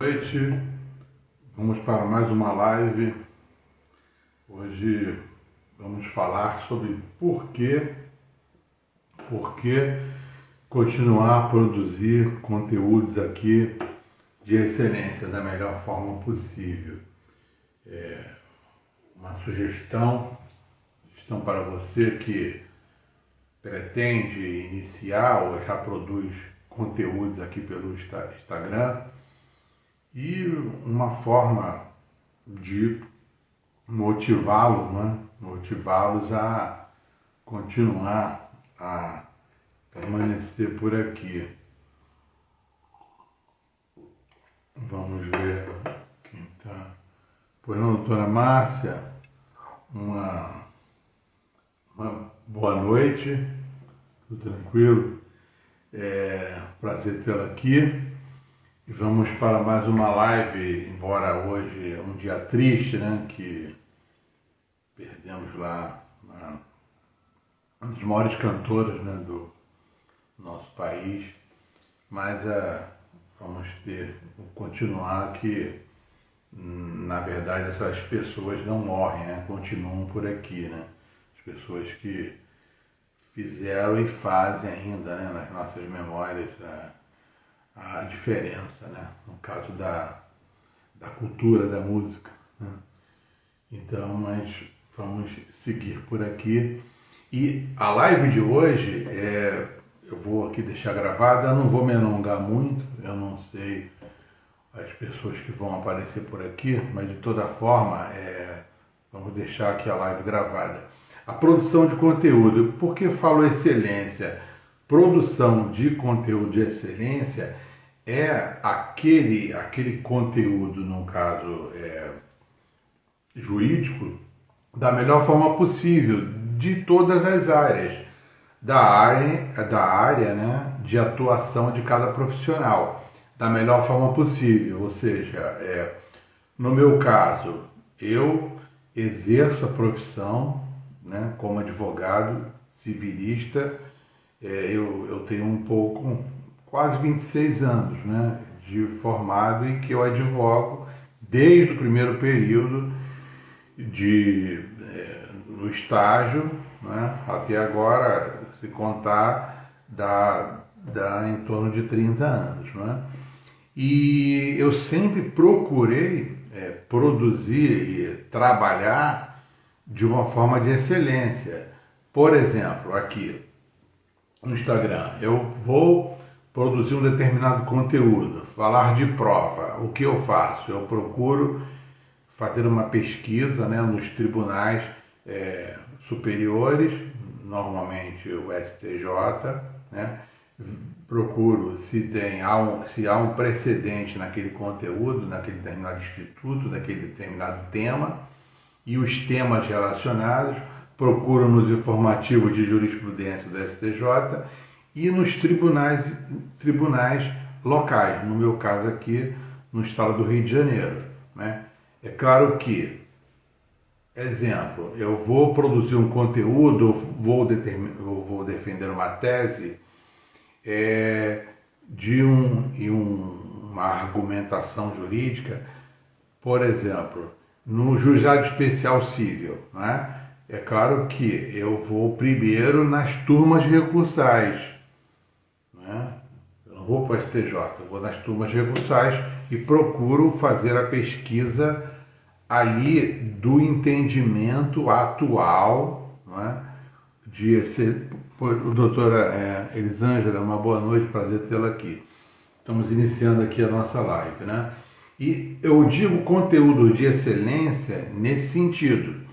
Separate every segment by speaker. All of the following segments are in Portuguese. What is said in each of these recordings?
Speaker 1: Noite, vamos para mais uma live. Hoje vamos falar sobre por que continuar a produzir conteúdos aqui de excelência da melhor forma possível. Uma sugestão para você que pretende iniciar ou já produz conteúdos aqui pelo Instagram, e uma forma de motivá-los a continuar a permanecer por aqui. Vamos ver quem está. Pois não, doutora Márcia, uma boa noite, tudo tranquilo? Prazer tê-la aqui. E vamos para mais uma live, embora hoje é um dia triste, né? Que perdemos lá uma das maiores cantoras, né, do nosso país. Mas vamos continuar que, na verdade, essas pessoas não morrem, né? Continuam por aqui, né? As pessoas que fizeram e fazem ainda, né, nas nossas memórias a diferença, né? No caso da cultura, da música, né? Então, mas vamos seguir por aqui. E a live de hoje, eu vou aqui deixar gravada, eu não vou me alongar muito, eu não sei as pessoas que vão aparecer por aqui, mas de toda forma, vamos deixar aqui a live gravada. A produção de conteúdo, por que falo excelência? Produção de conteúdo de excelência é aquele conteúdo, no caso jurídico, da melhor forma possível, de todas as áreas, da área, né, de atuação de cada profissional, da melhor forma possível. Ou seja, no meu caso, eu exerço a profissão, né, como advogado civilista. Eu tenho quase 26 anos, né, de formado, e que eu advogo desde o primeiro período no estágio, né, até agora, se contar, dá em torno de 30 anos. Né? E eu sempre procurei produzir e trabalhar de uma forma de excelência. Por exemplo, aqui no Instagram, eu vou produzir um determinado conteúdo, falar de prova. O que eu faço? Eu procuro fazer uma pesquisa, né, nos tribunais superiores, normalmente o STJ, né? Procuro se há um precedente naquele conteúdo, naquele determinado instituto, naquele determinado tema, e os temas relacionados. Procuro nos informativos de jurisprudência do STJ e nos tribunais locais, no meu caso aqui no estado do Rio de Janeiro, né? É claro que, exemplo, eu vou produzir um conteúdo, eu vou defender uma tese de uma argumentação jurídica, por exemplo, no juizado especial civil, né? É claro que eu vou primeiro nas turmas recursais, né? Eu não vou para o STJ, eu vou nas turmas recursais e procuro fazer a pesquisa ali do entendimento atual, né? Doutora Elisângela, uma boa noite, prazer tê-la aqui. Estamos iniciando aqui a nossa live, né? E eu digo conteúdo de excelência nesse sentido.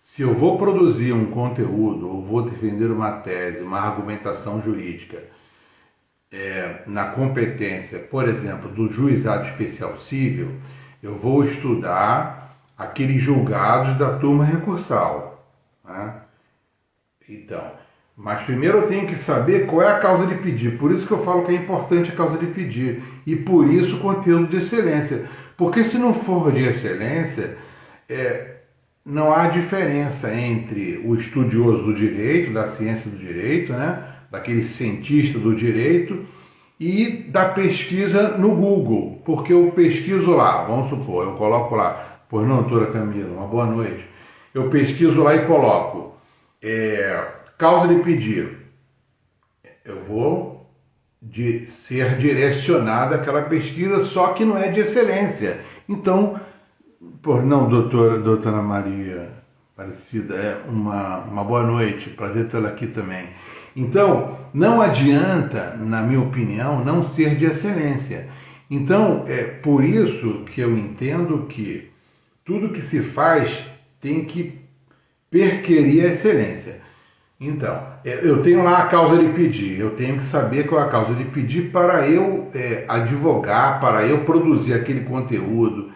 Speaker 1: Se eu vou produzir um conteúdo ou vou defender uma tese, uma argumentação jurídica na competência, por exemplo, do juizado especial civil, eu vou estudar aqueles julgados da turma recursal, né? Então, mas primeiro eu tenho que saber qual é a causa de pedir. Por isso que eu falo que é importante a causa de pedir. E por isso o conteúdo de excelência. Porque se não for de excelência, não há diferença entre o estudioso do direito, da ciência do direito, né, daquele cientista do direito, e da pesquisa no Google, porque eu pesquiso lá, vamos supor, eu coloco lá, pois não, doutora Camila, uma boa noite, eu pesquiso lá e coloco causa de pedir, eu vou ser direcionado àquela pesquisa, só que não é de excelência. Então, pois não, doutora Maria Aparecida, uma boa noite, prazer tê-la aqui também. Então, não adianta, na minha opinião, não ser de excelência. Então, é por isso que eu entendo que tudo que se faz tem que perquirir a excelência. Então, eu tenho lá a causa de pedir, eu tenho que saber qual é a causa de pedir para eu advogar, para eu produzir aquele conteúdo,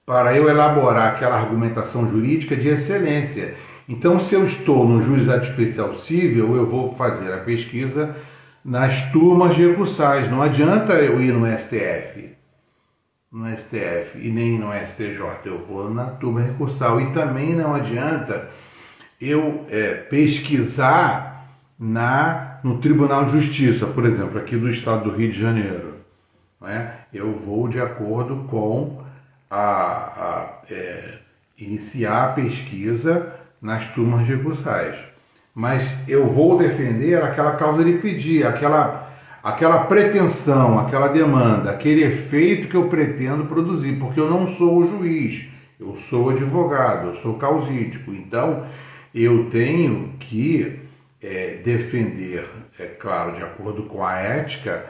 Speaker 1: para eu elaborar aquela argumentação jurídica de excelência. Então, se eu estou no juizado especial civil, eu vou fazer a pesquisa nas turmas recursais. Não adianta eu ir no STF e nem no STJ, eu vou na turma recursal. E também não adianta eu pesquisar no Tribunal de Justiça, por exemplo, aqui do Estado do Rio de Janeiro. Né? Eu vou de acordo com iniciar a pesquisa nas turmas recursais. Mas eu vou defender aquela causa de pedir, aquela pretensão, aquela demanda, aquele efeito que eu pretendo produzir, porque eu não sou o juiz, eu sou advogado, eu sou causídico. Então, eu tenho que defender, claro, de acordo com a ética,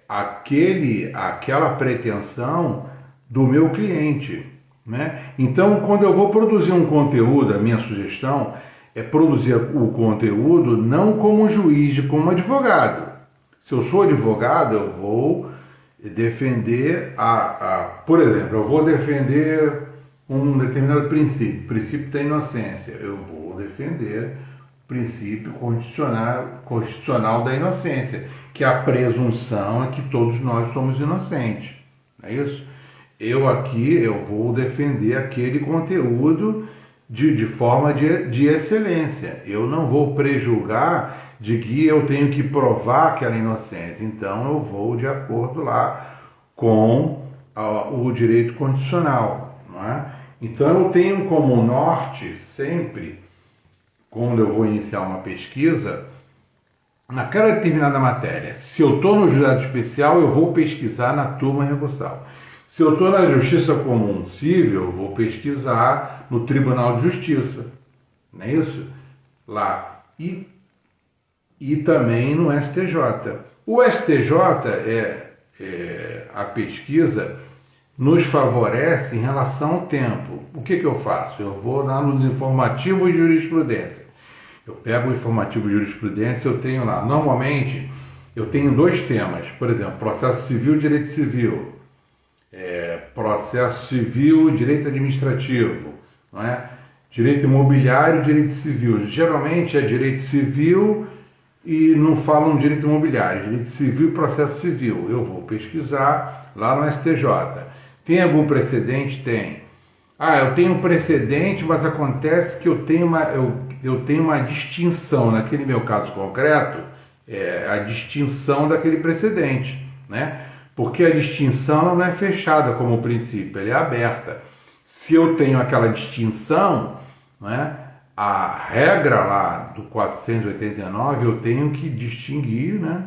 Speaker 1: aquela pretensão do meu cliente. Né? Então, quando eu vou produzir um conteúdo, a minha sugestão é produzir o conteúdo não como juiz, como advogado. Se eu sou advogado, eu vou defender, por exemplo, eu vou defender um determinado princípio, o princípio da inocência. Eu vou defender o princípio constitucional da inocência, que a presunção é que todos nós somos inocentes. Não é isso? Eu vou defender aquele conteúdo de forma de excelência. Eu não vou prejulgar de que eu tenho que provar aquela inocência. Então eu vou de acordo lá com o direito constitucional. Não é? Então eu tenho como norte sempre, quando eu vou iniciar uma pesquisa, naquela determinada matéria. Se eu estou no juizado especial, eu vou pesquisar na turma recursal. Se eu estou na Justiça Comum Civil, eu vou pesquisar no Tribunal de Justiça. Não é isso? Lá. E também no STJ. O STJ, a pesquisa nos favorece em relação ao tempo. O que eu faço? Eu vou lá nos informativos de jurisprudência. Eu pego o informativo de jurisprudência, eu tenho lá. Normalmente, eu tenho 2 temas. Por exemplo, processo civil e direito civil. Processo civil e direito administrativo, não é? Direito imobiliário e direito civil. Geralmente é direito civil e não falam direito imobiliário, direito civil e processo civil. Eu vou pesquisar lá no STJ. Tem algum precedente? Tem. Eu tenho um precedente, mas acontece que eu tenho uma distinção, naquele meu caso concreto, a distinção daquele precedente, né? Porque a distinção não é fechada como princípio, ela é aberta. Se eu tenho aquela distinção, né, a regra lá do 489, eu tenho que distinguir, né,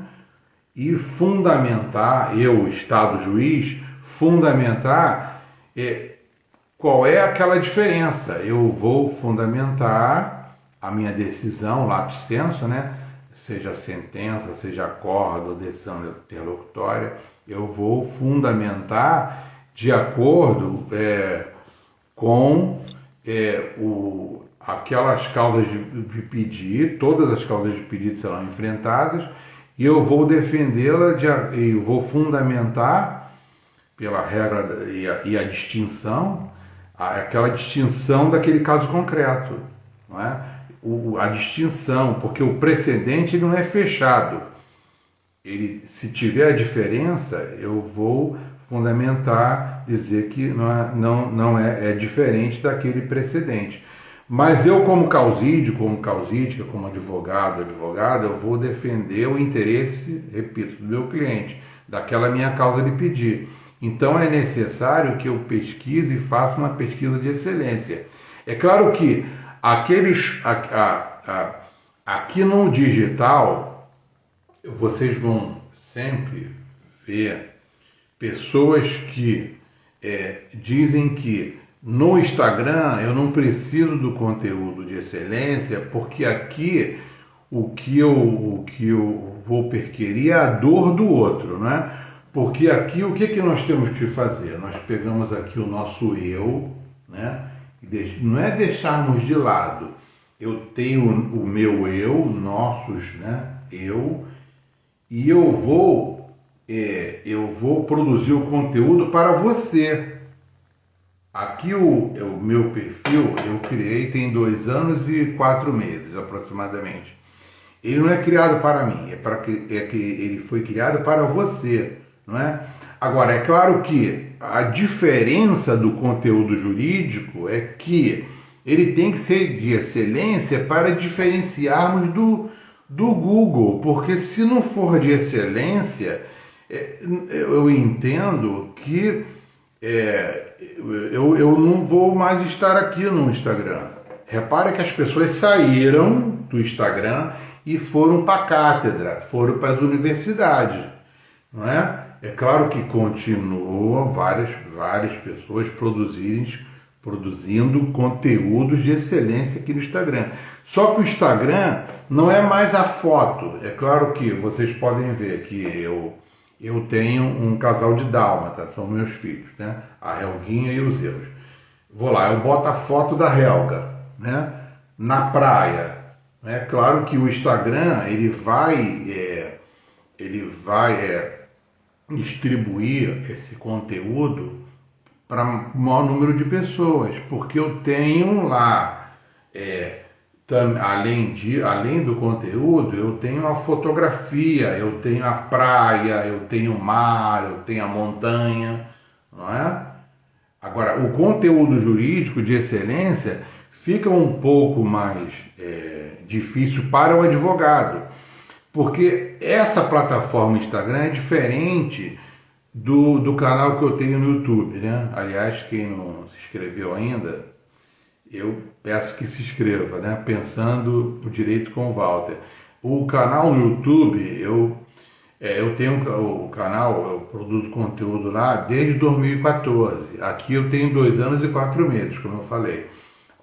Speaker 1: e fundamentar, Estado juiz, fundamentar qual é aquela diferença. Eu vou fundamentar a minha decisão, lato sensu, né, seja sentença, seja acordo ou decisão interlocutória, eu vou fundamentar de acordo com aquelas causas de pedir, todas as causas de pedido serão enfrentadas, e eu vou defendê-la, eu vou fundamentar pela regra e a distinção, aquela distinção daquele caso concreto, não é? A distinção, porque o precedente não é fechado. Se tiver a diferença, eu vou fundamentar, dizer que não é diferente daquele precedente. Mas eu, como causídico, como causídica, como advogado, eu vou defender o interesse, repito, do meu cliente, daquela minha causa de pedir. Então é necessário que eu pesquise e faça uma pesquisa de excelência. É claro que aqui no digital, vocês vão sempre ver pessoas que dizem que no Instagram eu não preciso do conteúdo de excelência, porque aqui o que eu vou perquirir é a dor do outro, né? Porque aqui o que nós temos que fazer? Nós pegamos aqui o nosso eu, né? Não é deixarmos de lado. Eu tenho o meu eu, nossos, né? E eu vou produzir o conteúdo para você. Aqui o meu perfil eu criei tem 2 anos e 4 meses aproximadamente. Ele não é criado para mim, é que ele foi criado para você, não é? Agora, é claro que a diferença do conteúdo jurídico é que ele tem que ser de excelência para diferenciarmos do Google, porque se não for de excelência, eu entendo que eu não vou mais estar aqui no Instagram. Repara que as pessoas saíram do Instagram e foram para a cátedra, foram para as universidades, não é? É claro que continuam várias pessoas produzindo conteúdos de excelência aqui no Instagram. Só que o Instagram não é mais a foto. É claro que vocês podem ver que eu tenho um casal de dálmatas, são meus filhos, né? A Helguinha e os Zeus. Vou lá, eu boto a foto da Helga, né? Na praia. É claro que o Instagram ele vai distribuir esse conteúdo para o maior número de pessoas, porque eu tenho lá, além do conteúdo, eu tenho a fotografia, eu tenho a praia, eu tenho o mar, eu tenho a montanha, não é? Agora, o conteúdo jurídico de excelência fica um pouco mais difícil para o advogado, porque essa plataforma Instagram é diferente do canal que eu tenho no YouTube, né? Aliás, quem não se inscreveu ainda, eu peço que se inscreva, né? Pensando o Direito com o Walter. O canal no YouTube, eu tenho o canal, eu produzo conteúdo lá desde 2014. Aqui eu tenho 2 anos e 4 meses, como eu falei.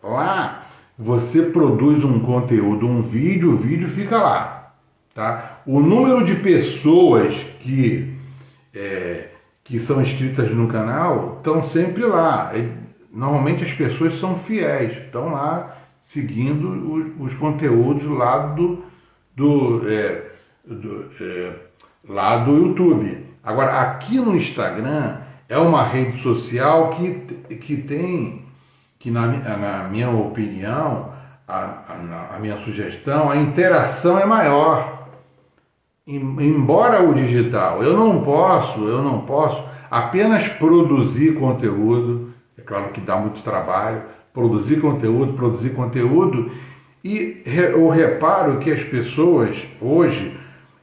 Speaker 1: Lá você produz um conteúdo, um vídeo, o vídeo fica lá, tá? O número de pessoas que são inscritas no canal estão sempre lá. Normalmente as pessoas são fiéis, estão lá seguindo os conteúdos lá lá do YouTube. Agora, aqui no Instagram é uma rede social que tem, que na minha opinião, a minha sugestão, a interação é maior. Embora o digital, eu não posso apenas produzir conteúdo, é claro que dá muito trabalho, produzir conteúdo, e eu reparo que as pessoas hoje,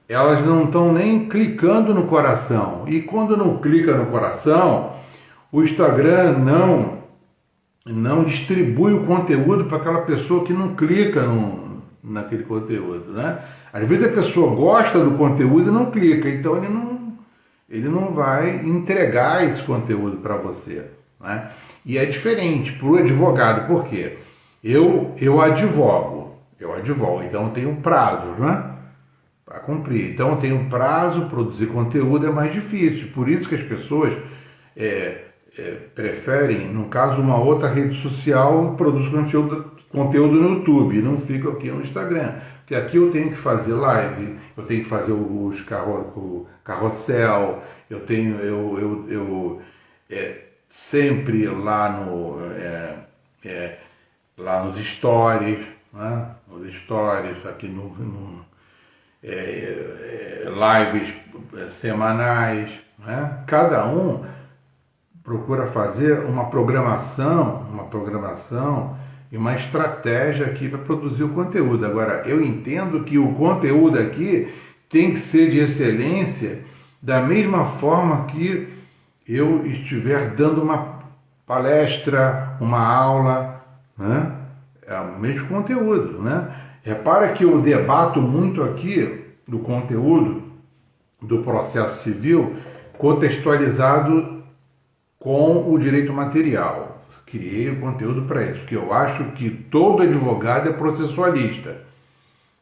Speaker 1: elas não estão nem clicando no coração, e quando não clica no coração, o Instagram não distribui o conteúdo para aquela pessoa que não clica naquele conteúdo, né? Às vezes a pessoa gosta do conteúdo e não clica, então ele não vai entregar esse conteúdo para você, né? E é diferente para o advogado, por quê? Eu advogo, então eu tenho prazos, né? Para cumprir. Então eu tenho prazo, produzir conteúdo é mais difícil, por isso que as pessoas preferem, no caso, uma outra rede social e produzem conteúdo no YouTube, não fico aqui no Instagram. Porque aqui eu tenho que fazer live, eu tenho que fazer o carrossel, eu sempre lá lá nos stories, né? Nos stories, aqui lives semanais, né? Cada um procura fazer uma programação e uma estratégia aqui para produzir o conteúdo. Agora, eu entendo que o conteúdo aqui tem que ser de excelência da mesma forma que eu estiver dando uma palestra, uma aula, né? É o mesmo conteúdo, né? Repara que eu debato muito aqui do conteúdo do processo civil contextualizado com o direito material. Criei o conteúdo para isso, porque eu acho que todo advogado é processualista,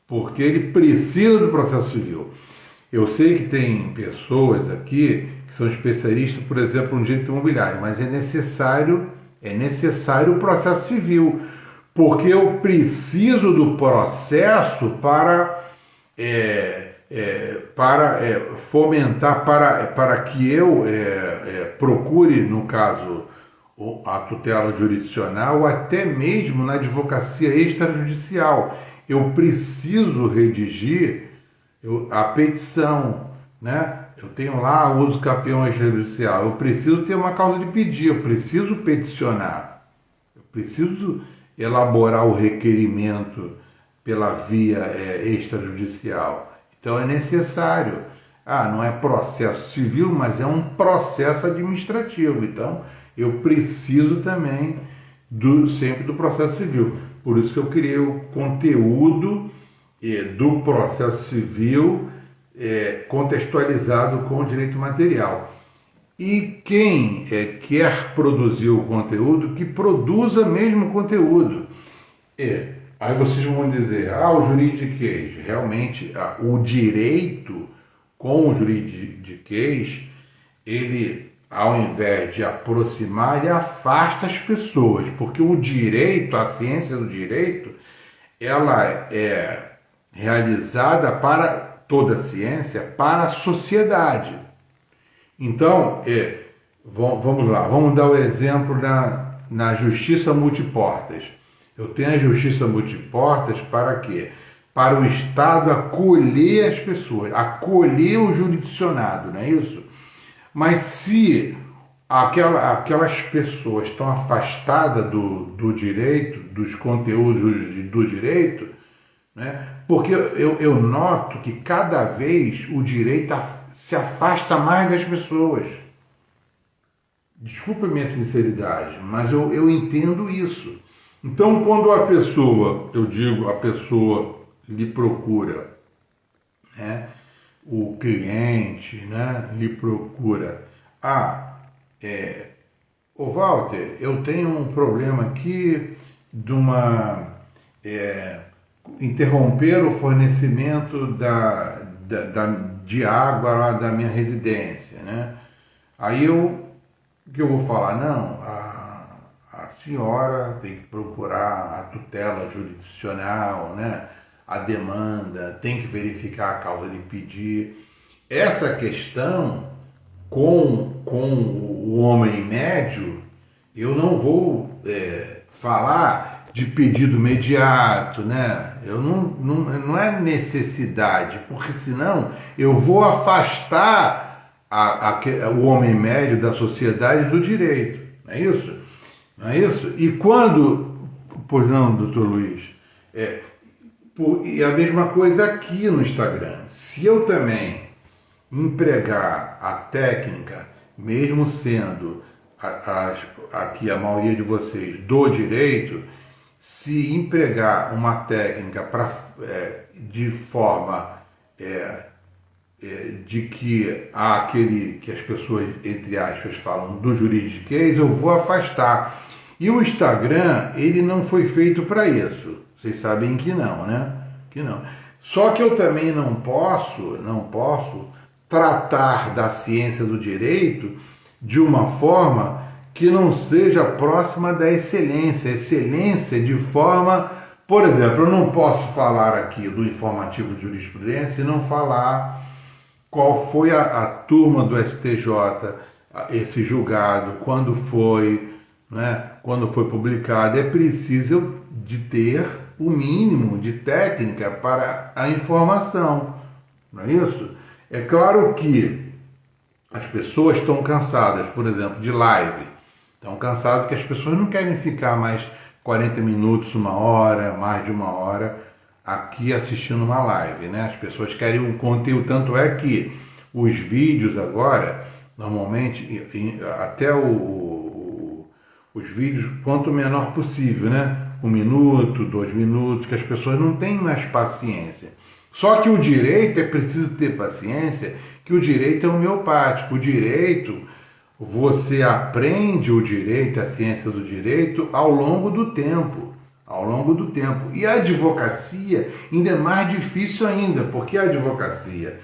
Speaker 1: porque ele precisa do processo civil. Eu sei que tem pessoas aqui que são especialistas, por exemplo, no direito imobiliário, mas é necessário o processo civil, porque eu preciso do processo para fomentar, para que eu procure, no caso, a tutela jurisdicional, ou até mesmo na advocacia extrajudicial. Eu preciso redigir a petição, né? Eu tenho lá o uso capião extrajudicial, eu preciso ter uma causa de pedir, eu preciso peticionar, eu preciso elaborar o requerimento pela via extrajudicial. Então é necessário. Não é processo civil, mas é um processo administrativo. Então eu preciso também sempre do processo civil. Por isso que eu criei o conteúdo do processo civil contextualizado com o direito material. E quem quer produzir o conteúdo, que produza mesmo o conteúdo. Aí vocês vão dizer, o juridiquês, realmente o direito com o juridiquês, ele, ao invés de aproximar, ele afasta as pessoas, porque o direito, a ciência do direito, ela é realizada para toda a ciência, para a sociedade. Então, vamos lá, vamos dar o exemplo na justiça multiportas. Eu tenho a justiça multiportas para quê? Para o Estado acolher as pessoas, acolher o jurisdicionado, não é isso? Mas se aquelas pessoas estão afastadas do direito, dos conteúdos do direito, né? Porque eu noto que cada vez o direito se afasta mais das pessoas. Desculpa a minha sinceridade, mas eu entendo isso. Então, quando a pessoa lhe procura, né, o cliente, né, lhe procura, ô Walter, eu tenho um problema aqui interromper o fornecimento de água lá da minha residência, né? Aí o que eu vou falar? Não, a senhora tem que procurar a tutela jurisdicional, né? A demanda, tem que verificar a causa de pedir. Essa questão com o homem médio, eu não vou falar de pedido imediato, né? Não é necessidade, porque senão eu vou afastar o homem médio da sociedade do direito, não é isso? Não é isso? E quando, pois não, doutor Luiz, e a mesma coisa aqui no Instagram. Se eu também empregar a técnica, mesmo sendo aqui a maioria de vocês do direito, se empregar uma técnica de forma de que aquele que as pessoas, entre aspas, falam do juridiquês, eu vou afastar. E o Instagram, ele não foi feito para isso. Vocês sabem que não, né? Que não. Só que eu também não posso tratar da ciência do direito de uma forma que não seja próxima da excelência. Excelência de forma... Por exemplo, eu não posso falar aqui do informativo de jurisprudência e não falar qual foi a turma do STJ, esse julgado, quando foi, né, quando foi publicado. É preciso de ter o mínimo de técnica para a informação, não é isso? É claro que as pessoas estão cansadas, por exemplo, de live. Estão cansadas que as pessoas não querem ficar mais 40 minutos, uma hora, mais de uma hora, aqui assistindo uma live, né? As pessoas querem um conteúdo, tanto é que os vídeos agora, normalmente, até os vídeos, quanto menor possível, né? 1 minuto, 2 minutos, que as pessoas não têm mais paciência. Só que o direito é preciso ter paciência, que o direito é homeopático. O direito, você aprende o direito, a ciência do direito, ao longo do tempo. Ao longo do tempo. E a advocacia ainda é mais difícil ainda, porque a advocacia,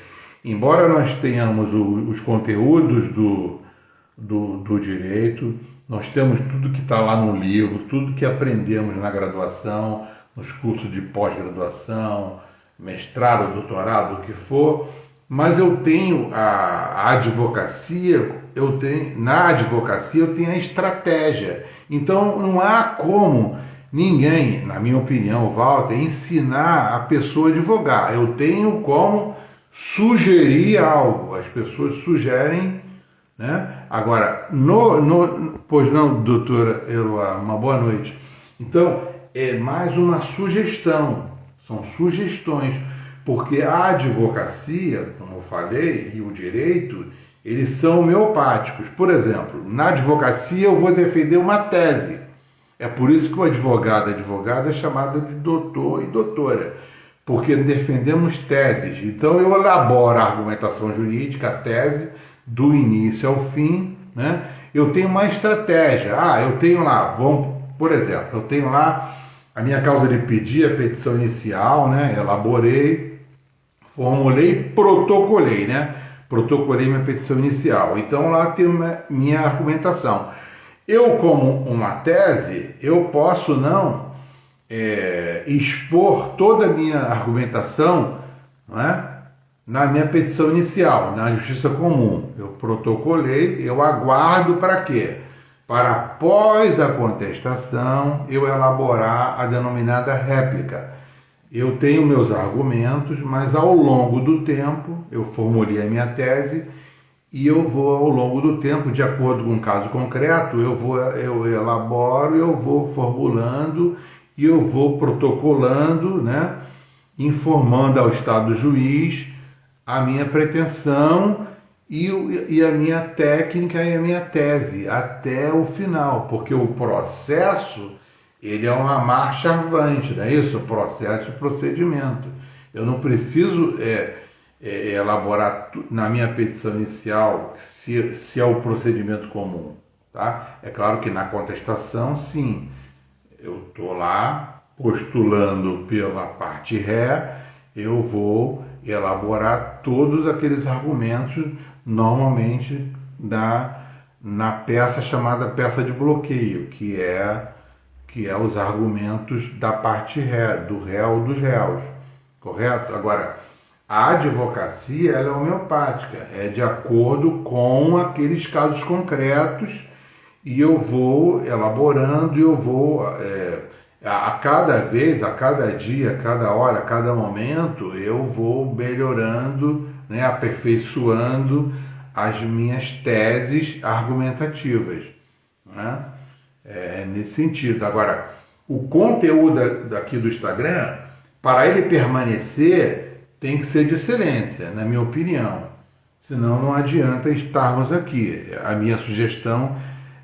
Speaker 1: embora nós tenhamos os conteúdos do direito, nós temos tudo que está lá no livro, tudo que aprendemos na graduação, nos cursos de pós-graduação, mestrado, doutorado, o que for, mas eu tenho a advocacia, na advocacia eu tenho a estratégia. Então não há como ninguém, na minha opinião, Walter, ensinar a pessoa a advogar. Eu tenho como sugerir algo, as pessoas sugerem, né? Agora, pois não, doutora Eloá, uma boa noite. Então, é mais uma sugestão, são sugestões, porque a advocacia, como eu falei, e o direito, eles são homeopáticos. Por exemplo, na advocacia eu vou defender uma tese. É por isso que o advogado é chamado de doutor e doutora, porque defendemos teses. Então eu elaboro a argumentação jurídica, a tese, do início ao fim, né? Eu tenho uma estratégia. Eu tenho lá, por exemplo, eu tenho lá a minha causa de pedir, a petição inicial, né? Elaborei, formulei, protocolei, né? Protocolei minha petição inicial. Então lá tem minha argumentação. Eu, como uma tese, eu posso não expor toda a minha argumentação, não é? Na minha petição inicial, na Justiça Comum. Eu protocolei, eu aguardo para quê? Para após a contestação eu elaborar a denominada réplica. Eu tenho meus argumentos, mas ao longo do tempo eu formulei a minha tese e eu vou ao longo do tempo, de acordo com um caso concreto, eu elaboro, eu vou formulando e eu vou protocolando, né? Informando ao Estado juiz a minha pretensão e a minha técnica e a minha tese até o final, porque o processo ele é uma marcha avante, não é isso? O processo e procedimento. Eu não preciso elaborar na minha petição inicial se é o procedimento comum, tá? É claro que na contestação, sim, eu estou lá postulando pela parte ré, eu vou elaborar todos aqueles argumentos, normalmente na peça chamada peça de bloqueio, que é os argumentos da parte ré, do réu ou dos réus, correto? Agora, a advocacia ela é homeopática, é de acordo com aqueles casos concretos e eu vou elaborando e eu vou... a cada vez, a cada dia, a cada hora, a cada momento, eu vou melhorando, né, aperfeiçoando as minhas teses argumentativas, né? Nesse sentido. Agora, o conteúdo daqui do Instagram, para ele permanecer, tem que ser de excelência, na minha opinião. Senão não adianta estarmos aqui. A minha sugestão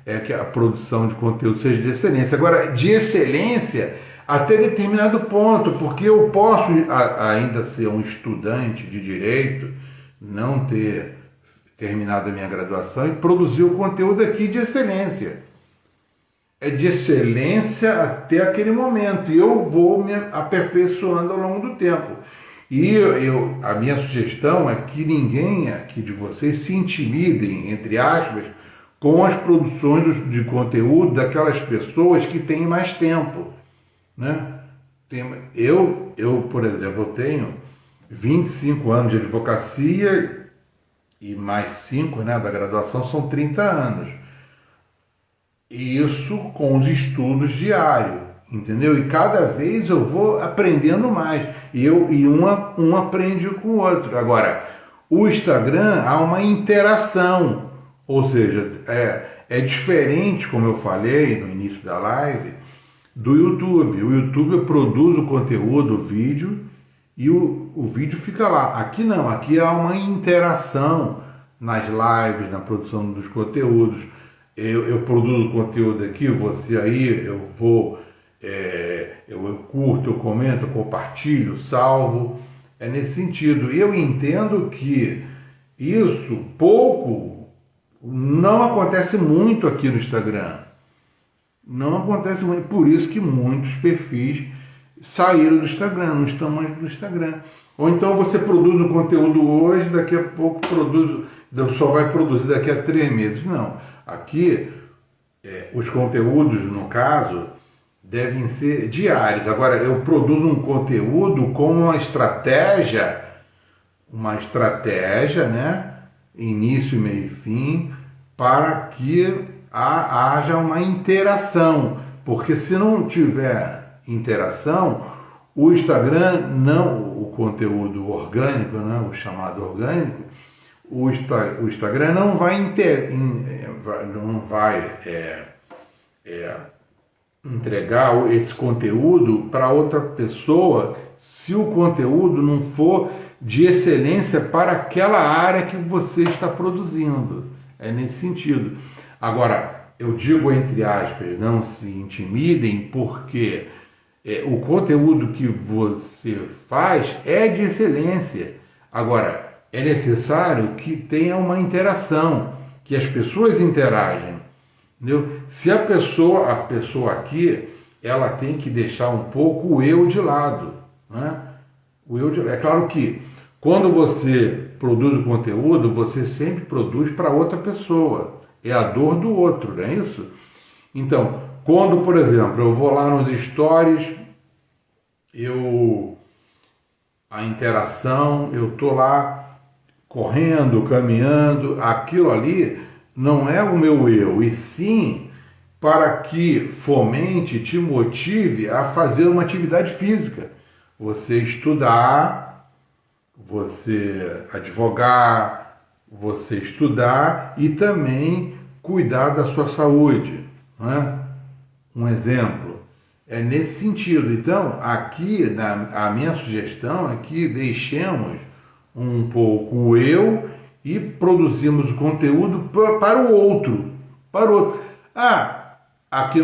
Speaker 1: é que a produção de conteúdo seja de excelência. Agora, de excelência até determinado ponto, porque eu posso ainda ser um estudante de direito, não ter terminado a minha graduação e produzir o conteúdo aqui de excelência. É de excelência até aquele momento e eu vou me aperfeiçoando ao longo do tempo. E a minha sugestão é que ninguém aqui de vocês se intimidem, entre aspas, com as produções de conteúdo daquelas pessoas que têm mais tempo, né? Eu, por exemplo, eu tenho 25 anos de advocacia e mais 5, né, da graduação, são 30 anos. E isso com os estudos diários, entendeu? E cada vez eu vou aprendendo mais. E um aprende com o outro. Agora, o Instagram há uma interação. Ou seja, é diferente, como eu falei no início da live, do YouTube. O YouTube eu produzo o conteúdo, o vídeo, e o vídeo fica lá. Aqui não, aqui há uma interação nas lives, na produção dos conteúdos. Eu produzo conteúdo aqui, você aí, eu vou, eu curto, eu comento, eu compartilho, salvo. É nesse sentido. Eu entendo que isso não acontece muito aqui no Instagram. Não acontece muito. Por isso que muitos perfis saíram do Instagram, não estão mais no Instagram. Ou então você produz um conteúdo hoje, daqui a pouco só vai produzir daqui a 3 meses. Não. Aqui, os conteúdos, no caso, devem ser diários. Agora, eu produzo um conteúdo com uma estratégia, né? Início, meio e fim, para que haja uma interação. Porque se não tiver interação, o Instagram, o conteúdo orgânico, né? O chamado orgânico, o Instagram não vai entregar esse conteúdo para outra pessoa se o conteúdo não for de excelência para aquela área que você está produzindo. É nesse sentido. Agora, eu digo entre aspas, não se intimidem, porque o conteúdo que você faz é de excelência. Agora, é necessário que tenha uma interação, que as pessoas interagem. Entendeu? Se a pessoa aqui, ela tem que deixar um pouco o eu de lado, né? É claro que quando você produz o conteúdo, você sempre produz para outra pessoa. É a dor do outro, não é isso? Então, quando, por exemplo, eu vou lá nos stories, a interação, eu estou lá correndo, caminhando, aquilo ali não é o meu eu, e sim para que fomente, te motive a fazer uma atividade física. Você estudar, você advogar, você estudar e também cuidar da sua saúde, né? Um exemplo, é nesse sentido. Então, aqui, a minha sugestão é que deixemos um pouco o eu e produzimos o conteúdo para o outro. Aqui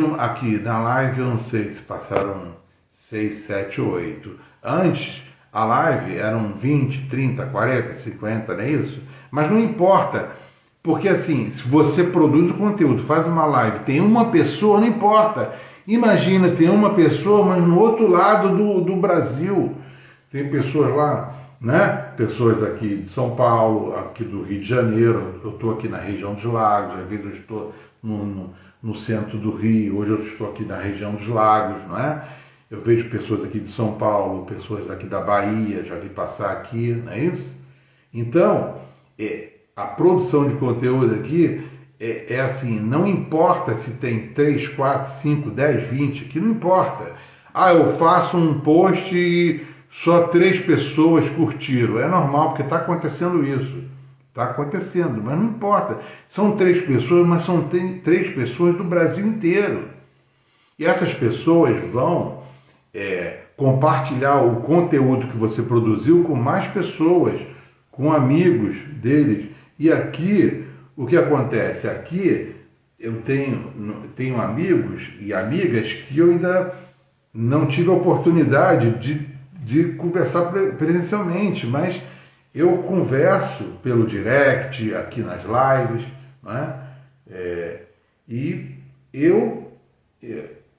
Speaker 1: na live, eu não sei se passaram 6, 7, 8. Antes, a live eram 20, 30, 40, 50, não é isso? Mas não importa, porque assim, se você produz o conteúdo, faz uma live, tem uma pessoa, não importa. Imagina, tem uma pessoa, mas no outro lado do Brasil. Tem pessoas lá, né? Pessoas aqui de São Paulo, aqui do Rio de Janeiro. Eu estou aqui na região dos Lagos, às vezes eu estou no centro do Rio, hoje eu estou aqui na região dos Lagos, não é? Eu vejo pessoas aqui de São Paulo, pessoas aqui da Bahia, já vi passar aqui, não é isso? Então, a produção de conteúdo aqui é assim, não importa se tem 3, 4, 5, 10, 20, que não importa. Eu faço um post e só 3 pessoas curtiram. É normal, porque está acontecendo isso. Está acontecendo, mas não importa. São 3 pessoas, mas são 3 pessoas do Brasil inteiro. E essas pessoas vão compartilhar o conteúdo que você produziu com mais pessoas, com amigos deles. E aqui, o que acontece? Aqui eu tenho amigos e amigas que eu ainda não tive a oportunidade de conversar presencialmente, mas eu converso pelo direct, aqui nas lives, né? E eu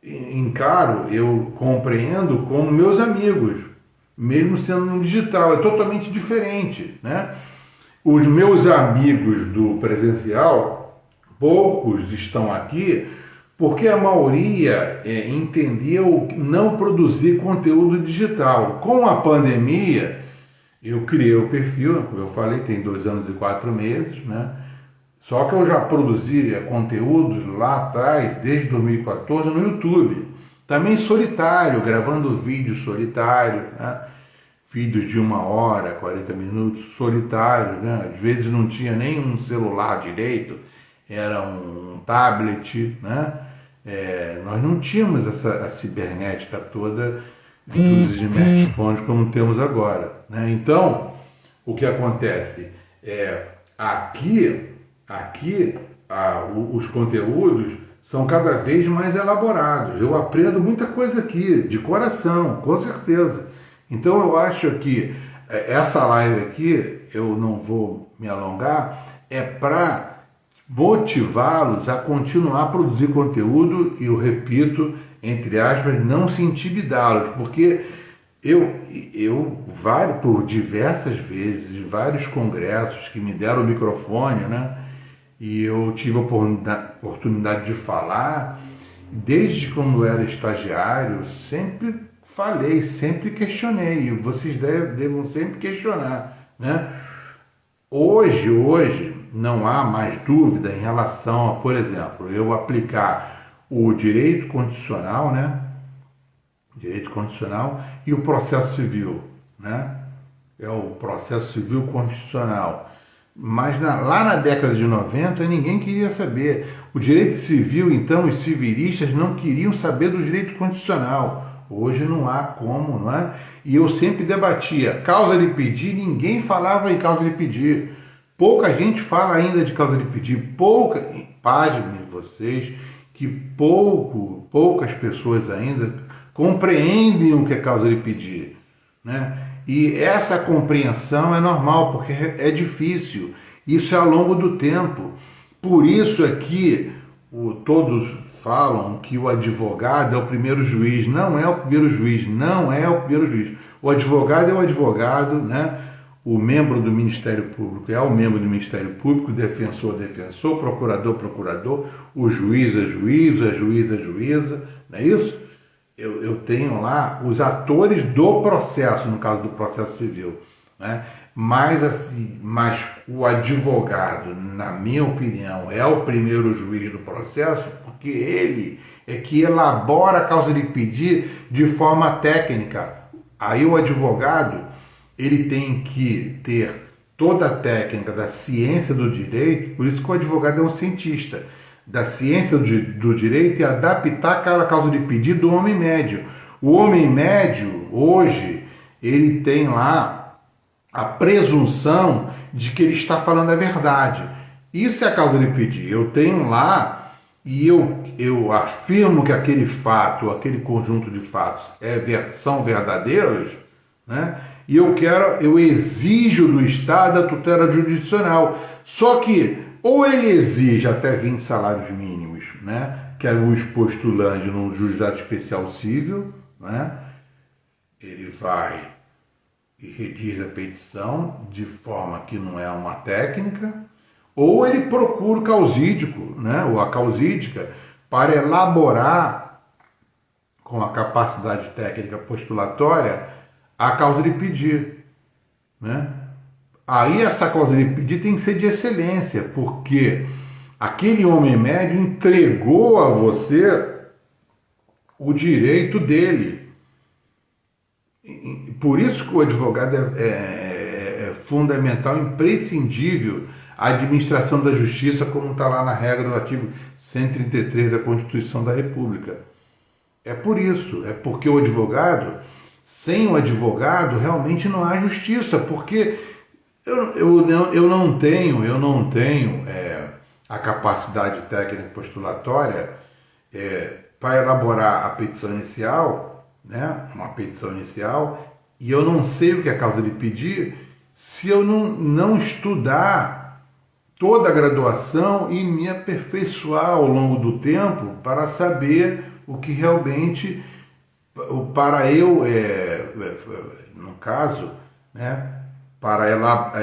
Speaker 1: encaro, eu compreendo como meus amigos, mesmo sendo no digital, é totalmente diferente, né? Os meus amigos do presencial, poucos estão aqui, porque a maioria entendeu não produzir conteúdo digital. Com a pandemia, eu criei o perfil, como eu falei, tem 2 anos e 4 meses, né? Só que eu já produzi conteúdos lá atrás, desde 2014, no YouTube. Também solitário, gravando vídeos solitários, né? Vídeos de 1 hora, 40 minutos, solitários, né? Às vezes não tinha nem um celular direito, era um tablet, né? nós não tínhamos a cibernética toda de os smartphones como temos agora, né? Então, o que acontece? Aqui os conteúdos são cada vez mais elaborados. Eu aprendo muita coisa aqui, de coração, com certeza. Então eu acho que essa live aqui, eu não vou me alongar, é para motivá-los a continuar a produzir conteúdo, e eu repito, entre aspas, não se intimidá-los, porque eu por diversas vezes, em vários congressos que me deram o microfone, né? E eu tive a oportunidade de falar, desde quando eu era estagiário, sempre falei, sempre questionei, e vocês devam sempre questionar, né? Hoje não há mais dúvida em relação a, por exemplo, eu aplicar o direito constitucional, né? Direito constitucional e o processo civil, né? É o processo civil constitucional. Mas lá na década de 90 ninguém queria saber. O direito civil, então, os civilistas não queriam saber do direito constitucional. Hoje não há como, não é? E eu sempre debatia, causa de pedir, ninguém falava em causa de pedir. Pouca gente fala ainda de causa de pedir. Pasmem vocês, que poucas pessoas ainda compreendem o que é causa de pedir, né? E essa compreensão é normal, porque é difícil. Isso é ao longo do tempo. Por isso é que todos falam que o advogado é o primeiro juiz. Não é o primeiro juiz, não é o primeiro juiz. O advogado é o advogado, né? O membro do Ministério Público é o membro do Ministério Público, o defensor, procurador, o juiz, a juíza, não é isso? Eu tenho lá os atores do processo, no caso do processo civil, né? Mas o advogado, na minha opinião, é o primeiro juiz do processo, porque ele é que elabora a causa de pedir de forma técnica. Aí o advogado, ele tem que ter toda a técnica da ciência do direito, por isso que o advogado é um cientista, da ciência do direito, e adaptar aquela causa de pedido do homem médio. O homem médio, hoje, ele tem lá a presunção de que ele está falando a verdade. Isso é a causa de pedir. Eu tenho lá, e eu afirmo que aquele fato, aquele conjunto de fatos são verdadeiros, né? E eu exijo do Estado a tutela jurisdicional. Só que ou ele exige até 20 salários mínimos, né? Que é os postulantes no juizado especial civil, né? Ele vai e redige a petição de forma que não é uma técnica, ou ele procura o causídico, né? Ou a causídica, para elaborar com a capacidade técnica postulatória a causa de pedir, né? Aí essa causa de pedir tem que ser de excelência, porque aquele homem médio entregou a você o direito dele. Por isso que o advogado é fundamental, imprescindível a administração da justiça, como está lá na regra do artigo 133 da Constituição da República. É por isso, é porque o advogado, sem o advogado, realmente não há justiça, porque eu não tenho a capacidade técnica postulatória para elaborar a petição inicial, né, uma petição inicial, e eu não sei o que é causa de pedir se eu não estudar toda a graduação e me aperfeiçoar ao longo do tempo para saber o que realmente, para eu, no caso, né, para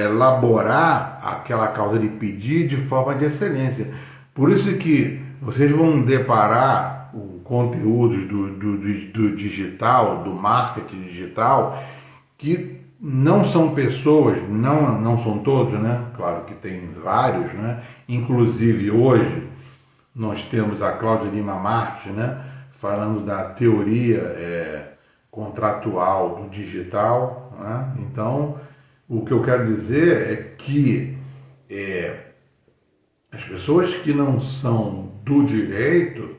Speaker 1: elaborar aquela causa de pedir de forma de excelência. Por isso que vocês vão deparar o conteúdos do digital, do marketing digital, que não são pessoas, não são todos, né? Claro que tem vários, né? Inclusive hoje nós temos a Cláudia Lima Marques, né? Falando da teoria contratual do digital, né? Então, o que eu quero dizer é que as pessoas que não são do direito,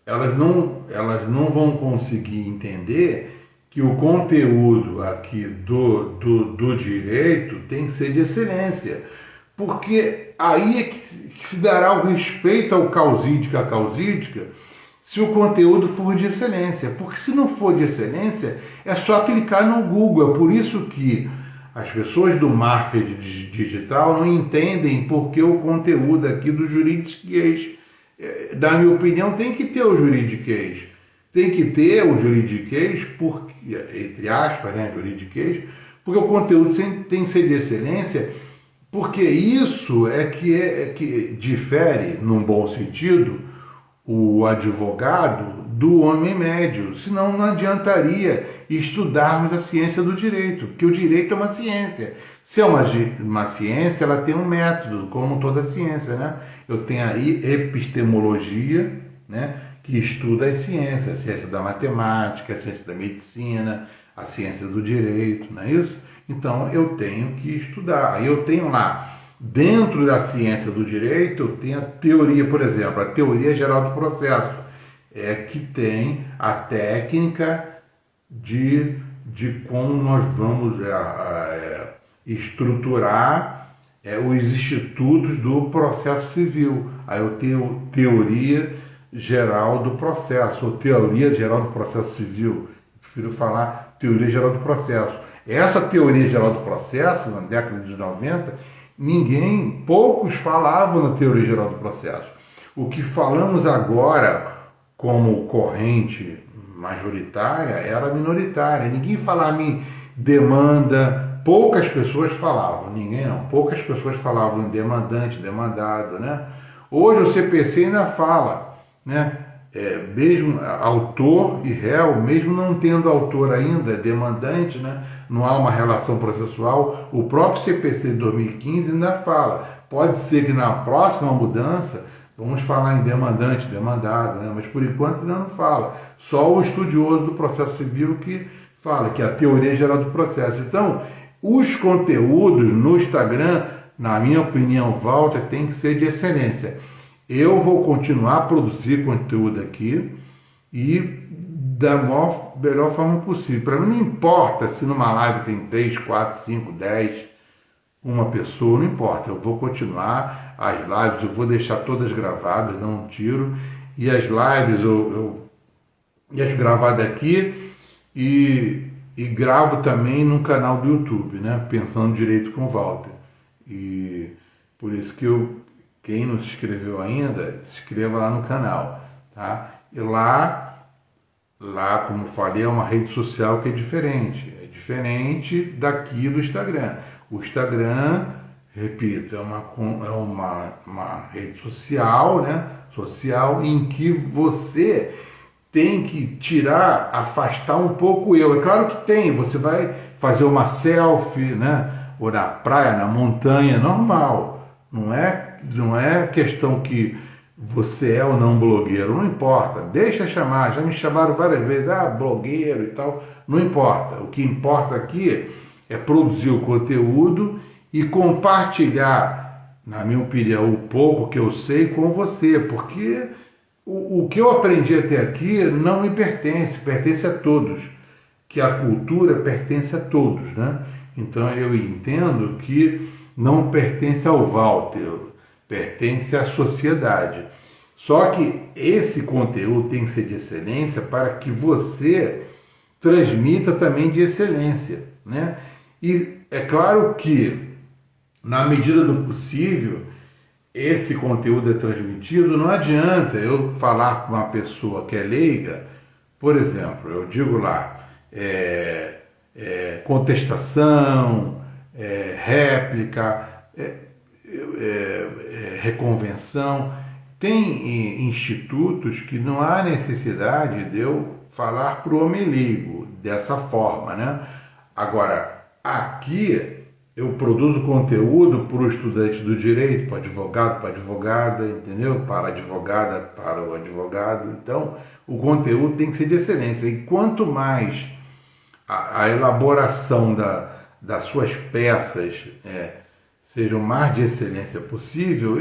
Speaker 1: elas não vão conseguir entender que o conteúdo aqui do direito tem que ser de excelência, porque aí é que se dará o respeito ao causídica, à causídica, se o conteúdo for de excelência, porque se não for de excelência, é só clicar no Google. É por isso que as pessoas do marketing digital não entendem porque o conteúdo aqui do juridiquês, na minha opinião, tem que ter o juridiquês. Tem que ter o juridiquês, porque, entre aspas, né, juridiquês, porque o conteúdo tem que ser de excelência, porque isso é que difere, num bom sentido, o advogado do homem médio. Senão não adiantaria estudarmos a ciência do direito, porque o direito é uma ciência. Se é uma ciência, ela tem um método, como toda ciência, né? Eu tenho aí epistemologia, né, que estuda as ciências, a ciência da matemática, a ciência da medicina, a ciência do direito, não é isso? Então eu tenho que estudar. Aí eu tenho lá, dentro da ciência do direito, eu tenho a teoria, por exemplo, a teoria geral do processo, que tem a técnica de como nós vamos estruturar os institutos do processo civil. Aí eu tenho teoria geral do processo, ou teoria geral do processo civil. Prefiro falar teoria geral do processo. Essa teoria geral do processo, na década de 90, poucos falavam na teoria geral do processo. O que falamos agora como corrente majoritária era minoritária. Ninguém falava em demanda, poucas pessoas falavam, poucas pessoas falavam em demandante, demandado, né? Hoje o CPC ainda fala, né? Mesmo autor e réu, mesmo não tendo autor ainda, demandante, né? Não há uma relação processual, o próprio CPC de 2015 ainda fala. Pode ser que na próxima mudança vamos falar em demandante, demandado, né? Mas por enquanto ainda não fala. Só o estudioso do processo civil que fala, que é a teoria geral do processo. Então, os conteúdos no Instagram, na minha opinião, Walter, tem que ser de excelência. Eu vou continuar a produzir conteúdo aqui e da melhor forma possível. Para mim não importa se numa live tem 3, 4, 5, 10, uma pessoa, não importa. Eu vou continuar as lives, eu vou deixar todas gravadas, não tiro. E as lives eu deixo gravadas aqui e gravo também no canal do YouTube, né? Pensando Direito com Walter. E por isso que quem não se inscreveu ainda, se inscreva lá no canal, tá? E lá, como falei, é uma rede social que é diferente daqui do Instagram. O Instagram, repito, é uma rede social, né? Social em que você tem que afastar um pouco eu. É claro que tem, você vai fazer uma selfie, né? Ou na praia, na montanha, normal. Não é questão que você é ou não blogueiro, não importa. Deixa chamar, já me chamaram várias vezes, blogueiro e tal, não importa. O que importa aqui é produzir o conteúdo e compartilhar, na minha opinião, o pouco que eu sei com você, porque o que eu aprendi até aqui não me pertence a todos, que a cultura pertence a todos, né? Então eu entendo que não pertence ao Walter, pertence à sociedade. Só que esse conteúdo tem que ser de excelência para que você transmita também de excelência, né? E é claro que, na medida do possível, esse conteúdo é transmitido. Não adianta eu falar com uma pessoa que é leiga, por exemplo, eu digo lá, contestação, réplica, reconvenção. Tem institutos que não há necessidade de eu falar para o homem leigo dessa forma, né? Agora, aqui eu produzo conteúdo para o estudante do direito, para advogado, para advogada, entendeu? Para a advogada, para o advogado. Então, o conteúdo tem que ser de excelência. E quanto mais a elaboração das suas peças sejam mais de excelência possível,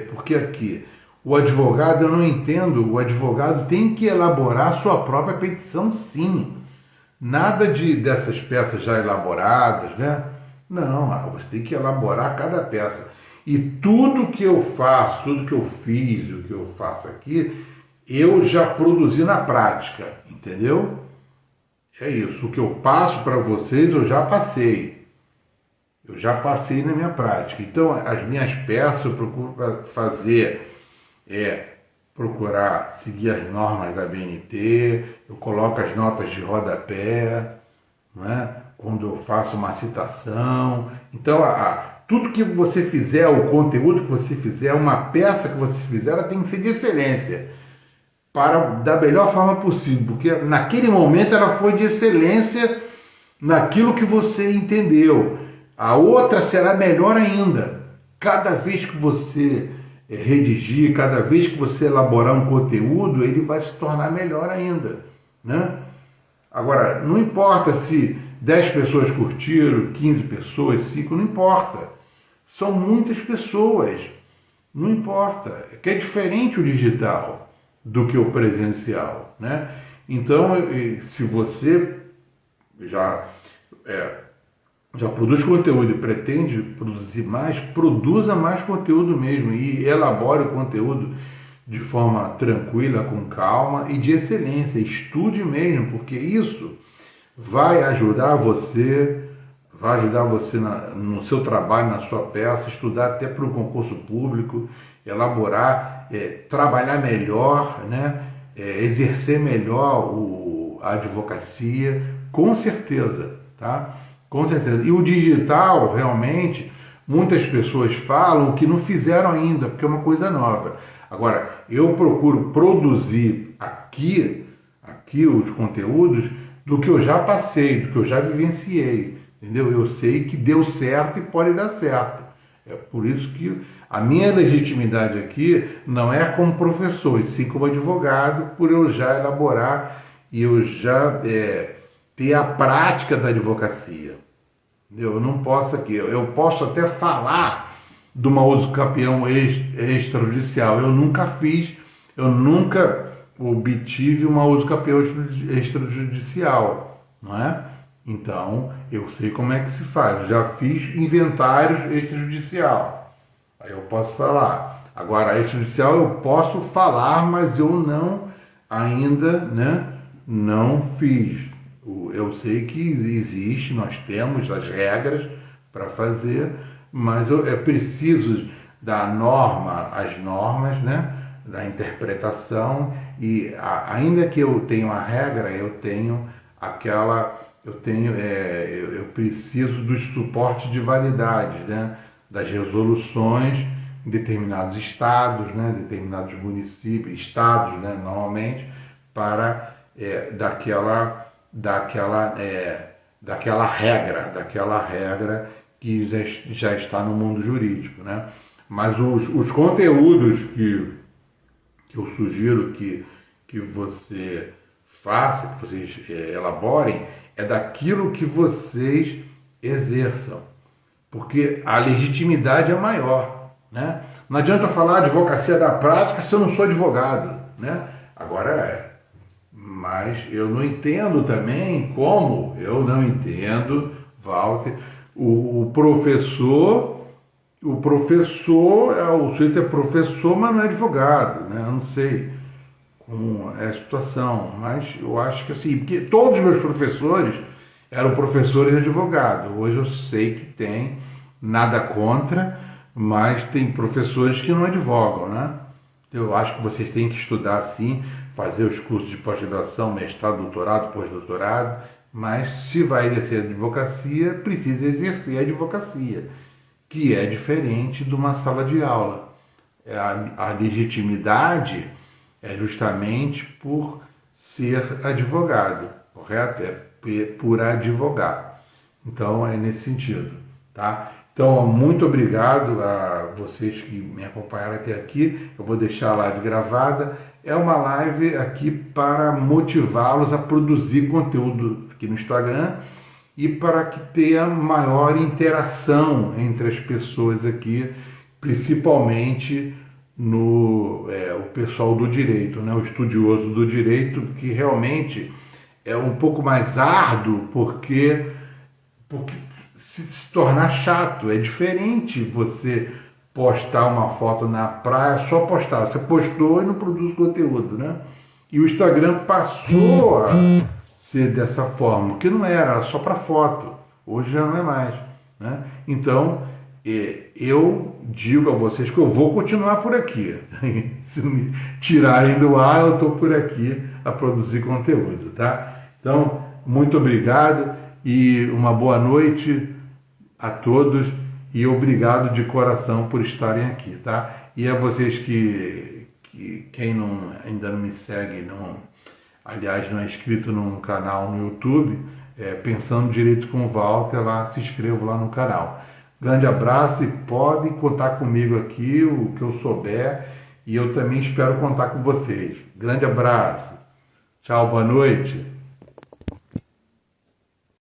Speaker 1: porque aqui O advogado, eu não entendo, o advogado tem que elaborar sua própria petição, sim. Nada dessas peças já elaboradas, né? Não, você tem que elaborar cada peça. E tudo que eu faço, tudo que eu fiz, o que eu faço aqui, eu já produzi na prática, entendeu? É isso. O que eu passo para vocês, eu já passei. Eu já passei na minha prática. Então, as minhas peças eu procuro fazer, procurar seguir as normas da BNT, eu coloco as notas de rodapé, né? Quando eu faço uma citação. Então, tudo que você fizer, o conteúdo que você fizer, uma peça que você fizer, ela tem que ser de excelência, da melhor forma possível, porque naquele momento ela foi de excelência naquilo que você entendeu. A outra será melhor ainda. Cada vez que você redigir, cada vez que você elaborar um conteúdo, ele vai se tornar melhor ainda, né? Agora, não importa se 10 pessoas curtiram, 15 pessoas, 5, não importa. São muitas pessoas, não importa. É que é diferente o digital do que o presencial, né? Então, se você já produz conteúdo e pretende produzir mais, produza mais conteúdo mesmo e elabore o conteúdo de forma tranquila, com calma e de excelência. Estude mesmo, porque isso vai ajudar você no seu trabalho, na sua peça, estudar até para o concurso público, elaborar, trabalhar melhor, né? Exercer melhor a advocacia, com certeza, tá? Com certeza. E o digital, realmente, muitas pessoas falam que não fizeram ainda, porque é uma coisa nova. Agora, eu procuro produzir aqui os conteúdos do que eu já passei, do que eu já vivenciei, entendeu? Eu sei que deu certo e pode dar certo. É por isso que a minha legitimidade aqui não é como professor, e sim como advogado, por eu já elaborar e eu já ter a prática da advocacia. Eu não posso aqui, eu posso até falar de uma uso campeão extrajudicial. Eu nunca fiz, eu nunca obtive uma uso campeão extrajudicial, não é? Então, eu sei como é que se faz. Eu já fiz inventários extrajudicial. Aí eu posso falar. Agora, extrajudicial eu posso falar, mas eu não ainda, né, não fiz. Eu sei que existe, nós temos as regras para fazer, mas é preciso da norma, as normas, né, da interpretação, e ainda que eu tenha a regra, eu preciso dos suportes de validade, né, das resoluções em determinados estados, né, determinados municípios, estados, né, normalmente, para daquela regra que já está no mundo jurídico, né? Mas os conteúdos que eu sugiro que você faça, que vocês elaborem, é daquilo que vocês exerçam, porque a legitimidade é maior, né? Não adianta falar advocacia da prática se eu não sou advogado, né? Agora, mas eu não entendo também eu não entendo, Walter, o professor, o sujeito é professor, mas não é advogado, né? Eu não sei como é a situação, mas eu acho que assim, porque todos os meus professores eram professores e advogados. Hoje eu sei que tem, nada contra, mas tem professores que não advogam, né? Eu acho que vocês têm que estudar sim, fazer os cursos de pós-graduação, mestrado, doutorado, pós-doutorado, mas se vai exercer a advocacia, precisa exercer a advocacia, que é diferente de uma sala de aula. A legitimidade é justamente por ser advogado, correto? É por advogar. Então é nesse sentido, tá? Então, muito obrigado a vocês que me acompanharam até aqui. Eu vou deixar a live gravada. É uma live aqui para motivá-los a produzir conteúdo aqui no Instagram e para que tenha maior interação entre as pessoas aqui, principalmente o pessoal do direito, né? O estudioso do direito, que realmente é um pouco mais árduo, porque se tornar chato. É diferente você postar uma foto na praia, só postar. Você postou e não produz conteúdo, né? E o Instagram passou a ser dessa forma, que não era só para foto. Hoje já não é mais, né? Então, eu digo a vocês que eu vou continuar por aqui. Se me tirarem do ar, eu estou por aqui a produzir conteúdo, tá? Então, muito obrigado e uma boa noite a todos e obrigado de coração por estarem aqui, tá? E a vocês que quem ainda não me segue, aliás, não é inscrito no canal no YouTube, Pensando Direito com o Walter, lá, se inscreva lá no canal. Grande abraço e podem contar comigo aqui, o que eu souber, e eu também espero contar com vocês. Grande abraço. Tchau, boa noite.